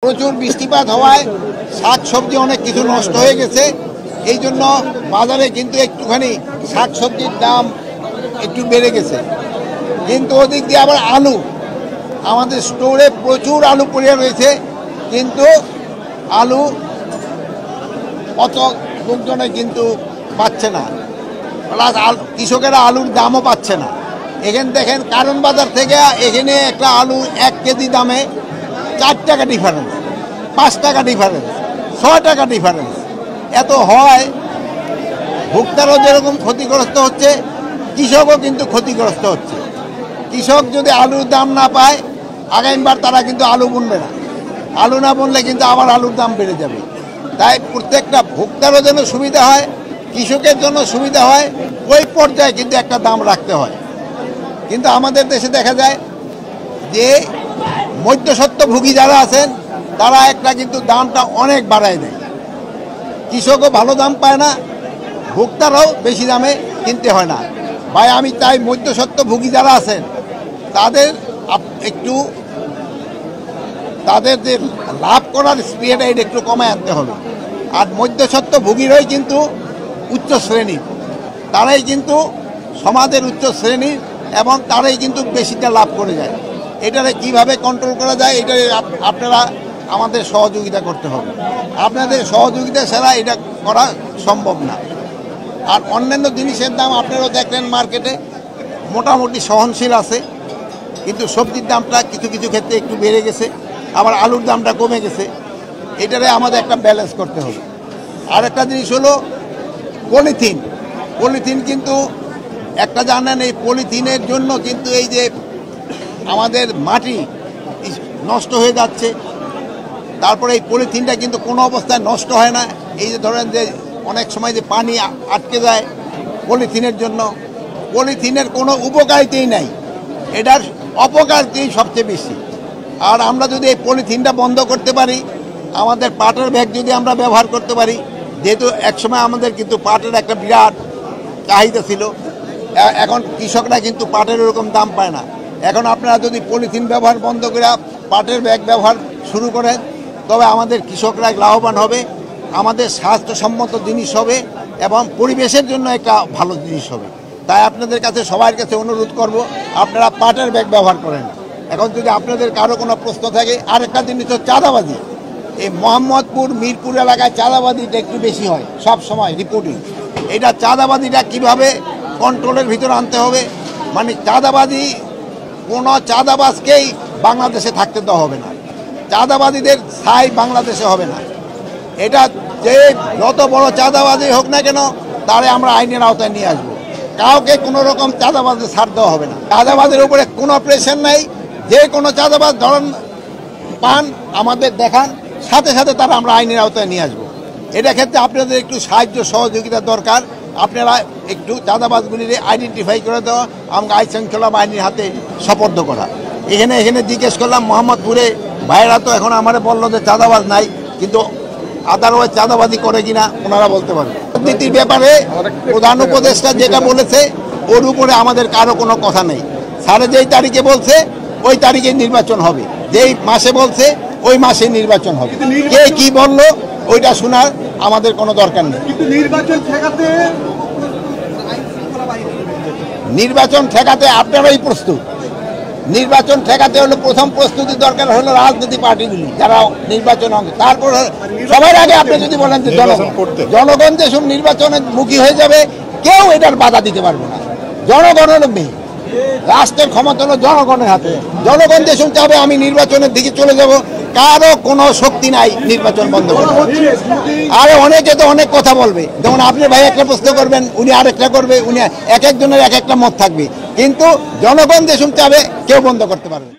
প্রচুর বৃষ্টিপাত হওয়ায় শাকসবজি অনেক কিছু নষ্ট হয়ে গেছে। এই জন্য বাজারে কিন্তু একটুখানি শাকসবজির দাম একটু বেড়ে গেছে। কিন্তু ওদিক দিয়ে আবার আলু, আমাদের স্টোরে প্রচুর আলু পড়ে রয়েছে, কিন্তু আলু অত লোকজনে কিন্তু পাচ্ছে না, প্লাস কৃষকেরা আলুর দামও পাচ্ছে না। এখানে দেখেন কারণ বাজার থেকে এখানে একটা আলু 1 কেজি দামে 4 টাকা ডিফারেন্স, 5 টাকা ডিফারেন্স, 6 টাকা ডিফারেন্স। এত হয়, ভোক্তারও যেরকম ক্ষতিগ্রস্ত হচ্ছে, কৃষকও কিন্তু ক্ষতিগ্রস্ত হচ্ছে। কৃষক যদি আলুর দাম না পায়, আগামীবার তারা কিন্তু আলু বুনবে না। আলু না বুনলে কিন্তু আবার আলুর দাম বেড়ে যাবে। তাই প্রত্যেকটা ভোক্তারও যেন সুবিধা হয়, কৃষকের জন্য সুবিধা হয়, ওই পর্যায়ে কিন্তু একটা দাম রাখতে হয়। কিন্তু আমাদের দেশে দেখা যায় যে মধ্যস্বত্বভোগী যারা আছেন তারা একটা কিন্তু দামটা অনেক বাড়ায় দেয়। কৃষকও ভালো দাম পায় না, ভোক্তারাও বেশি দামে কিনতে হয় না। ভাই আমি চাই মধ্যস্বত্বভোগী যারা আছেন তাদের একটু তাদের যে লাভ করার স্পিডটা এটা একটু কমায় আনতে হবে। আর মধ্যস্বত্বভোগীরাই কিন্তু উচ্চ শ্রেণীর, তারাই কিন্তু সমাজের উচ্চ শ্রেণীর, এবং তারাই কিন্তু বেশিটা লাভ করে যায়। এটারে কিভাবে কন্ট্রোল করা যায়, এটা আপনারা আমাদের সহযোগিতা করতে হবে। আপনাদের সহযোগিতা ছাড়া এটা করা সম্ভব না। আর অন্যান্য জিনিসের দাম আপনারাও দেখলেন মার্কেটে মোটামুটি সহনশীল আছে, কিন্তু সবজির দামটা কিছু কিছু ক্ষেত্রে একটু বেড়ে গেছে, আবার আলুর দামটা কমে গেছে। এটারে আমাদের একটা ব্যালেন্স করতে হবে। আর একটা জিনিস হলো পলিথিন। পলিথিন কিন্তু একটা জানেন, এই পলিথিনের জন্য কিন্তু এই যে আমাদের মাটি নষ্ট হয়ে যাচ্ছে। তারপরে এই পলিথিনটা কিন্তু কোনো অবস্থায় নষ্ট হয় না। এই যে ধরেন যে অনেক সময় যে পানি আটকে যায় পলিথিনের জন্য, পলিথিনের কোনো উপকারিতাই নাই, এটার অপকারিতাই সবচেয়ে বেশি। আর আমরা যদি এই পলিথিনটা বন্ধ করতে পারি, আমাদের পাটের ব্যাগ যদি আমরা ব্যবহার করতে পারি, যেহেতু একসময় আমাদের কিন্তু পাটের একটা বিরাট চাহিদা ছিল, এখন কৃষকরা কিন্তু পাটের ওরকম দাম পায় না। এখন আপনারা যদি পলিথিন ব্যবহার বন্ধ করে পাটের ব্যাগ ব্যবহার শুরু করেন, তবে আমাদের কৃষকরা লাভবান হবে, আমাদের স্বাস্থ্যসম্মত জিনিস হবে, এবং পরিবেশের জন্য একটা ভালো জিনিস হবে। তাই আপনাদের কাছে সবার কাছে অনুরোধ করব, আপনারা পাটের ব্যাগ ব্যবহার করেন। এখন যদি আপনাদের কারো কোনো প্রশ্ন থাকে, আরেকটা জিনিস হচ্ছে চাঁদাবাজি। এই মোহাম্মদপুর মিরপুর এলাকায় চাঁদাবাজিটা একটু বেশি হয় সব সময় রিপোর্টিং। এটা চাঁদাবাজিটা কিভাবে কন্ট্রোলের ভিতরে আনতে হবে, মানে চাঁদাবাজি, কোনো চাঁদাবাজকেই বাংলাদেশে থাকতে দেওয়া হবে না, চাঁদাবাজিদের ছাই বাংলাদেশে হবে না। এটা যে যত বড় চাঁদাবাজি হোক না কেন, তারে আমরা আইনের আওতায় নিয়ে আসবো। কাউকে কোনো রকম চাঁদাবাজে ছাড় দেওয়া হবে না। চাঁদাবাজের উপরে কোনো প্রেশার নাই, যে কোনো চাঁদাবাজ ধরন পান আমাদের দেখান, সাথে সাথে তারা আমরা আইনের আওতায় নিয়ে আসবো। এটা ক্ষেত্রে আপনাদের একটু সাহায্য সহযোগিতা দরকার। আপনারা একটু চাঁদাবাজগুলির আইডেন্টিফাই করে দেওয়া, আমাকে আইন শৃঙ্খলা বাহিনীর হাতে সোপর্দ করা। এখানে জিজ্ঞেস করলাম মোহাম্মদপুরে, ভাইয়েরা তো এখন আমারে বললো যে চাঁদাবাজ নাই, কিন্তু আদারওয়াইজ চাঁদাবাজি করে কিনা ওনারা বলতে পারবে। রাজনীতির ব্যাপারে প্রধান উপদেষ্টা যেটা বলেছে, ওর উপরে আমাদের কারো কোনো কথা নেই। স্যারে যেই তারিখে বলছে ওই তারিখে নির্বাচন হবে, যেই মাসে বলছে ওই মাসে নির্বাচন হবে। কে কি বললো ওইটা শোনার আমাদের কোনো দরকার নেই। নির্বাচন ঠেকাতে আপনারাই প্রস্তুত। নির্বাচন ঠেকাতে হলে প্রথম প্রস্তুতি দরকার হলো রাজনীতি পার্টিগুলি যারা নির্বাচন অঙ্গ। তারপর সবার আগে আপনি যদি বলেন যে জনগণ যেসব নির্বাচনের মুখী হয়ে যাবে, কেউ এটার বাধা দিতে পারবে না। জনগণের মেয়ে, রাষ্ট্রের ক্ষমতা হলো জনগণের হাতে। জনগণ যেসব চাবে আমি নির্বাচনের দিকে চলে যাব, কারো কোনো শক্তি নাই নির্বাচন বন্ধ করবে। আরে অনেকে তো অনেক কথা বলবে, যেমন আপনি ভাই একটা প্রশ্ন করবেন, উনি আরেকটা করবে, উনি এক একজনের এক একটা মত থাকবে, কিন্তু জনগণ যেসব চাবে কেউ বন্ধ করতে পারবে।